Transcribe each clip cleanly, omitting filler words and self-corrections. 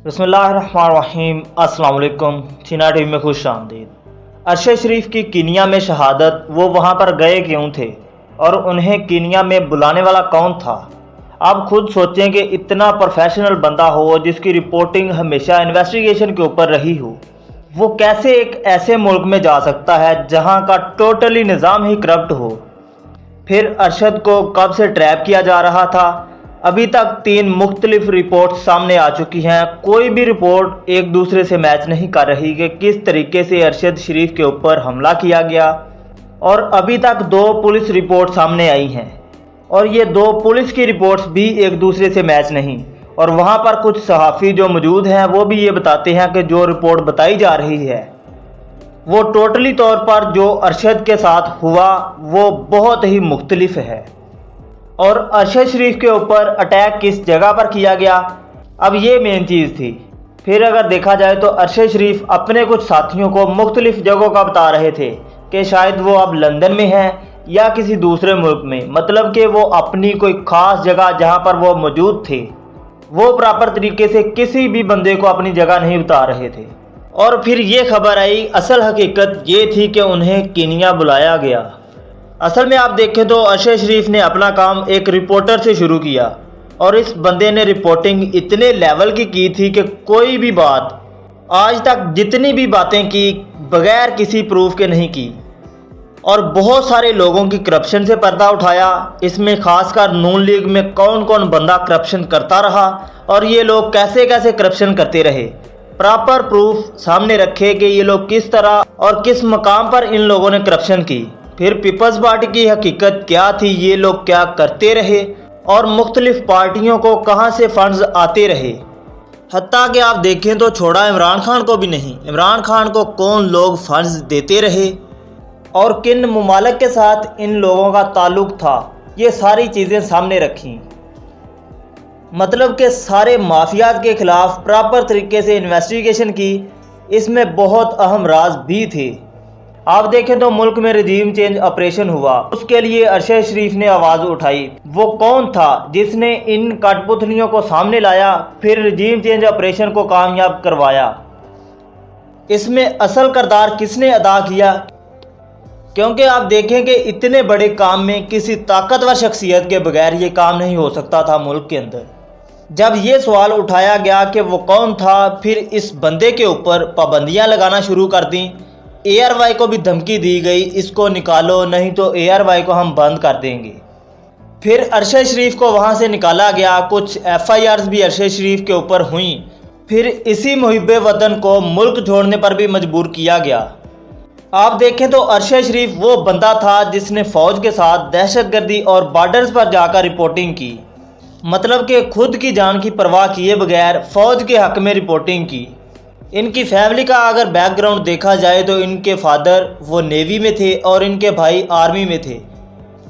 बिस्मिल्लाहिर्रहमानिर्रहीम। अस्सलाम वालेकुम। चीना टीवी में खुश आमदीद। अरशद शरीफ की कीनिया में शहादत, वो वहाँ पर गए क्यों थे और उन्हें कीनिया में बुलाने वाला कौन था? आप खुद सोचें कि इतना प्रोफेशनल बंदा हो जिसकी रिपोर्टिंग हमेशा इन्वेस्टिगेशन के ऊपर रही हो, वो कैसे एक ऐसे मुल्क में जा सकता है जहाँ का टोटली निज़ाम ही करप्ट हो। फिर अरशद को कब से ट्रैप किया जा रहा था? अभी तक 3 मुख्तलिफ रिपोर्ट सामने आ चुकी हैं। कोई भी रिपोर्ट एक दूसरे से मैच नहीं कर रही कि किस तरीके से अरशद शरीफ के ऊपर हमला किया गया। और अभी तक 2 पुलिस रिपोर्ट सामने आई हैं और ये 2 पुलिस की रिपोर्ट्स भी एक दूसरे से मैच नहीं। और वहाँ पर कुछ सहाफ़ी जो मौजूद हैं वो भी ये बताते हैं कि जो रिपोर्ट बताई जा रही है वो टोटली तौर पर जो अरशद के साथ हुआ वो बहुत ही मुख्तलिफ है। और अरशद शरीफ के ऊपर अटैक किस जगह पर किया गया, अब ये मेन चीज़ थी। फिर अगर देखा जाए तो अरशद शरीफ अपने कुछ साथियों को मुख्तलिफ जगहों का बता रहे थे कि शायद वो अब लंदन में हैं या किसी दूसरे मुल्क में, मतलब कि वो अपनी कोई ख़ास जगह जहाँ पर वो मौजूद थे वो प्रॉपर तरीके से किसी भी बंदे को अपनी जगह नहीं बता रहे थे। और फिर ये खबर आई, असल हकीकत ये थी कि उन्हें कीनिया बुलाया गया। असल में आप देखें तो अरशद शरीफ ने अपना काम एक रिपोर्टर से शुरू किया और इस बंदे ने रिपोर्टिंग इतने लेवल की थी कि कोई भी बात आज तक जितनी भी बातें की बगैर किसी प्रूफ के नहीं की। और बहुत सारे लोगों की करप्शन से पर्दा उठाया। इसमें खासकर नून लीग में कौन कौन बंदा करप्शन करता रहा और ये लोग कैसे कैसे करप्शन करते रहे, प्रॉपर प्रूफ सामने रखे कि ये लोग किस तरह और किस मकाम पर इन लोगों ने करप्शन की। फिर पीपल्स पार्टी की हकीकत क्या थी, ये लोग क्या करते रहे और मुख्तलिफ पार्टियों को कहां से फंड्स आते रहे। हत्ता कि आप देखें तो छोड़ा इमरान खान को भी नहीं, इमरान खान को कौन लोग फंड्स देते रहे और किन मुमालिक के साथ इन लोगों का ताल्लुक था, ये सारी चीज़ें सामने रखी। मतलब कि सारे माफियाज के खिलाफ प्रॉपर तरीके से इन्वेस्टिगेशन की। इसमें बहुत अहम राज भी थे। आप देखें तो मुल्क में रजीम चेंज ऑपरेशन हुआ, उसके लिए अरशद शरीफ ने आवाज़ उठाई। वो कौन था जिसने इन कठपुतलियों को सामने लाया, फिर रजीम चेंज ऑपरेशन को कामयाब करवाया? इसमें असल किरदार किसने अदा किया? क्योंकि आप देखें कि इतने बड़े काम में किसी ताकतवर शख्सियत के बगैर ये काम नहीं हो सकता था मुल्क के अंदर। जब ये सवाल उठाया गया कि वो कौन था, फिर इस बंदे के ऊपर पाबंदियाँ लगाना शुरू कर दी। ARY को भी धमकी दी गई, इसको निकालो नहीं तो ARY को हम बंद कर देंगे। फिर अरशद शरीफ को वहाँ से निकाला गया। कुछ FIRs भी अरशद शरीफ के ऊपर हुई। फिर इसी मुहिब्बे वतन को मुल्क छोड़ने पर भी मजबूर किया गया। आप देखें तो अरशद शरीफ वो बंदा था जिसने फ़ौज के साथ दहशतगर्दी और बॉर्डर्स पर जाकर रिपोर्टिंग की, मतलब कि खुद की जान की परवाह किए बगैर फ़ौज के हक़ में रिपोर्टिंग की। इनकी फैमिली का अगर बैकग्राउंड देखा जाए तो इनके फादर वो नेवी में थे और इनके भाई आर्मी में थे।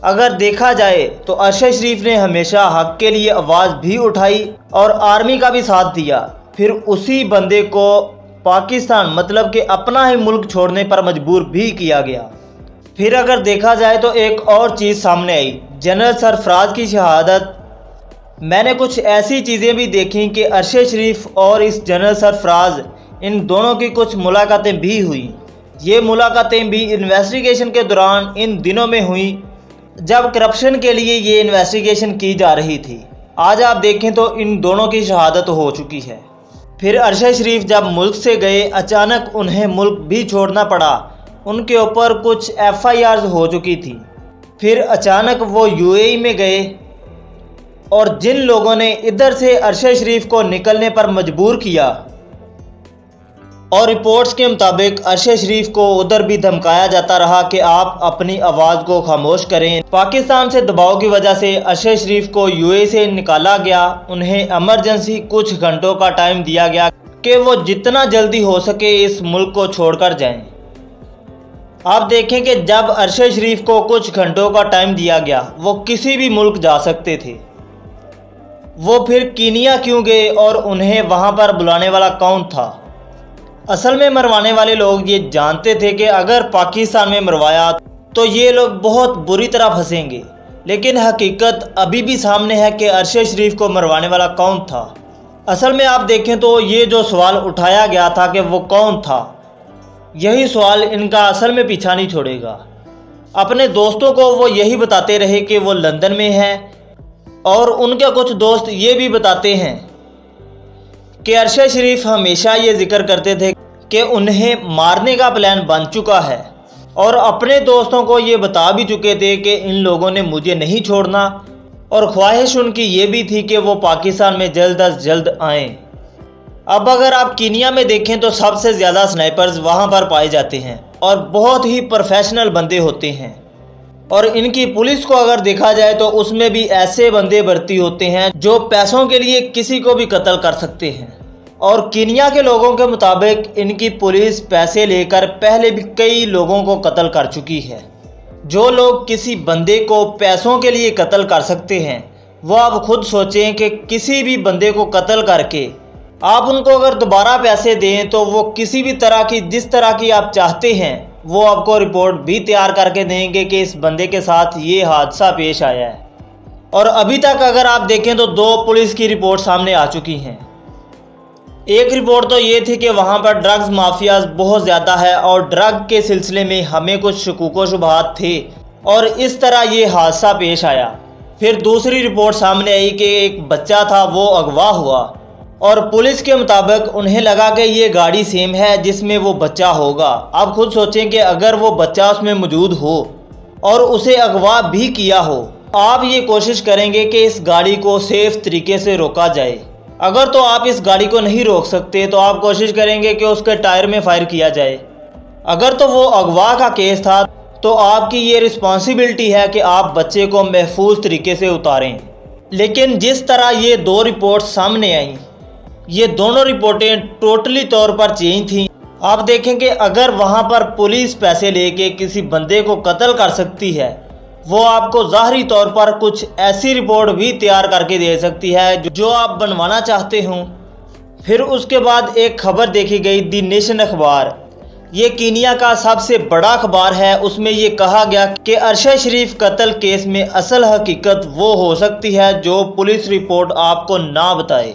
अगर देखा जाए तो अरशद शरीफ ने हमेशा हक़ के लिए आवाज़ भी उठाई और आर्मी का भी साथ दिया। फिर उसी बंदे को पाकिस्तान मतलब कि अपना ही मुल्क छोड़ने पर मजबूर भी किया गया। फिर अगर देखा जाए तो एक और चीज़ सामने आई, जनरल सरफराज की शहादत। मैंने कुछ ऐसी चीज़ें भी देखी कि अरशद शरीफ और इस जनरल सरफराज इन दोनों की कुछ मुलाकातें भी हुई। ये मुलाकातें भी इन्वेस्टिगेशन के दौरान इन दिनों में हुई जब करप्शन के लिए ये इन्वेस्टिगेशन की जा रही थी। आज आप देखें तो इन दोनों की शहादत हो चुकी है। फिर अरशद शरीफ जब मुल्क से गए, अचानक उन्हें मुल्क भी छोड़ना पड़ा। उनके ऊपर कुछ FIRs हो चुकी थी। फिर अचानक वो UAE में गए और जिन लोगों ने इधर से अरशद शरीफ को निकलने पर मजबूर किया और रिपोर्ट्स के मुताबिक अरशद शरीफ को उधर भी धमकाया जाता रहा कि आप अपनी आवाज़ को खामोश करें। पाकिस्तान से दबाव की वजह से अरशद शरीफ को UAE से निकाला गया। उन्हें इमरजेंसी कुछ घंटों का टाइम दिया गया कि वो जितना जल्दी हो सके इस मुल्क को छोड़कर जाएं। आप देखें कि जब अरशद शरीफ को कुछ घंटों का टाइम दिया गया, वो किसी भी मुल्क जा सकते थे। वो फिर कीनिया क्यों गए और उन्हें वहाँ पर बुलाने वाला कौन था? असल में मरवाने वाले लोग ये जानते थे कि अगर पाकिस्तान में मरवाया तो ये लोग बहुत बुरी तरह फंसेंगे, लेकिन हकीकत अभी भी सामने है कि अरशद शरीफ को मरवाने वाला कौन था। असल में आप देखें तो ये जो सवाल उठाया गया था कि वो कौन था, यही सवाल इनका असल में पीछा नहीं छोड़ेगा। अपने दोस्तों को वो यही बताते रहे कि वो लंदन में हैं, और उनके कुछ दोस्त ये भी बताते हैं कि अरशद शरीफ हमेशा ये जिक्र करते थे कि उन्हें मारने का प्लान बन चुका है, और अपने दोस्तों को ये बता भी चुके थे कि इन लोगों ने मुझे नहीं छोड़ना, और ख्वाहिश उनकी ये भी थी कि वो पाकिस्तान में जल्द अज जल्द आएँ। अब अगर आप कीनिया में देखें तो सबसे ज़्यादा स्नाइपर्स वहाँ पर पाए जाते हैं और बहुत ही प्रोफेशनल बंदे होते हैं, और इनकी पुलिस को अगर देखा जाए तो उसमें भी ऐसे बंदे भर्ती होते हैं जो पैसों के लिए किसी को भी कत्ल कर सकते हैं। और कीनिया के लोगों के मुताबिक इनकी पुलिस पैसे लेकर पहले भी कई लोगों को कत्ल कर चुकी है। जो लोग किसी बंदे को पैसों के लिए कत्ल कर सकते हैं, वो आप खुद सोचें कि किसी भी बंदे को कत्ल करके आप उनको अगर दोबारा पैसे दें तो वो किसी भी तरह की, जिस तरह की आप चाहते हैं, वो आपको रिपोर्ट भी तैयार करके देंगे कि इस बंदे के साथ ये हादसा पेश आया है। और अभी तक अगर आप देखें तो 2 पुलिस की रिपोर्ट सामने आ चुकी हैं। एक रिपोर्ट तो ये थी कि वहाँ पर ड्रग्स माफियाज बहुत ज़्यादा है और ड्रग के सिलसिले में हमें कुछ शकूक व शुबहात थे और इस तरह ये हादसा पेश आया। फिर दूसरी रिपोर्ट सामने आई कि एक बच्चा था, वो अगवा हुआ, और पुलिस के मुताबिक उन्हें लगा कि ये गाड़ी सेम है जिसमें वो बच्चा होगा। आप खुद सोचें कि अगर वो बच्चा उसमें मौजूद हो और उसे अगवा भी किया हो, आप ये कोशिश करेंगे कि इस गाड़ी को सेफ तरीके से रोका जाए। अगर तो आप इस गाड़ी को नहीं रोक सकते तो आप कोशिश करेंगे कि उसके टायर में फायर किया जाए। अगर तो वो अगवा का केस था तो आपकी ये रिस्पॉन्सिबिलिटी है कि आप बच्चे को महफूज तरीके से उतारें। लेकिन जिस तरह ये 2 रिपोर्ट सामने आईं, ये दोनों रिपोर्टें टोटली तौर पर चेंज थी। आप देखें कि अगर वहाँ पर पुलिस पैसे लेके किसी बंदे को कत्ल कर सकती है, वो आपको ज़ाहरी तौर पर कुछ ऐसी रिपोर्ट भी तैयार करके दे सकती है जो आप बनवाना चाहते हों। फिर उसके बाद एक खबर देखी गई, दी नेशन अखबार, ये कीनिया का सबसे बड़ा अखबार है। उसमें ये कहा गया कि अरशद शरीफ कत्ल केस में असल हकीकत वो हो सकती है जो पुलिस रिपोर्ट आपको ना बताए।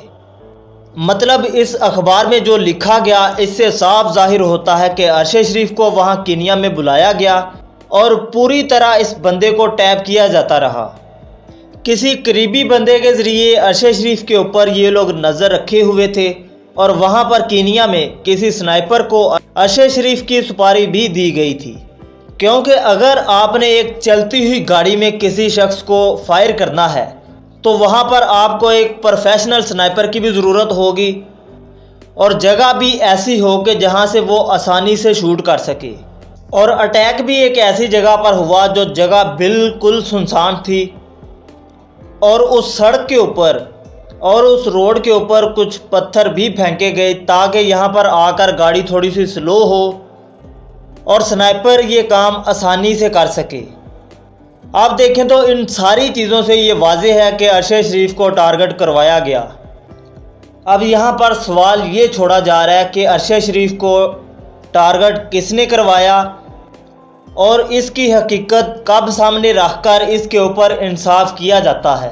मतलब इस अखबार में जो लिखा गया, इससे साफ जाहिर होता है कि अरशद शरीफ को वहाँ कीनिया में बुलाया गया और पूरी तरह इस बंदे को टैप किया जाता रहा। किसी करीबी बंदे के ज़रिए अरशद शरीफ के ऊपर ये लोग नज़र रखे हुए थे, और वहाँ पर कीनिया में किसी स्नाइपर को अरशद शरीफ की सुपारी भी दी गई थी। क्योंकि अगर आपने एक चलती हुई गाड़ी में किसी शख्स को फायर करना है तो वहाँ पर आपको एक प्रोफेशनल स्नाइपर की भी ज़रूरत होगी, और जगह भी ऐसी हो कि जहाँ से वो आसानी से शूट कर सके। और अटैक भी एक ऐसी जगह पर हुआ जो जगह बिल्कुल सुनसान थी, और उस सड़क के ऊपर और उस रोड के ऊपर कुछ पत्थर भी फेंके गए ताकि यहाँ पर आकर गाड़ी थोड़ी सी स्लो हो और स्नाइपर ये काम आसानी से कर सके। आप देखें तो इन सारी चीज़ों से ये वाज़ेह है कि अरशद शरीफ को टारगेट करवाया गया। अब यहाँ पर सवाल ये छोड़ा जा रहा है कि अरशद शरीफ को टारगेट किसने करवाया और इसकी हकीकत कब सामने रखकर इसके ऊपर इंसाफ किया जाता है।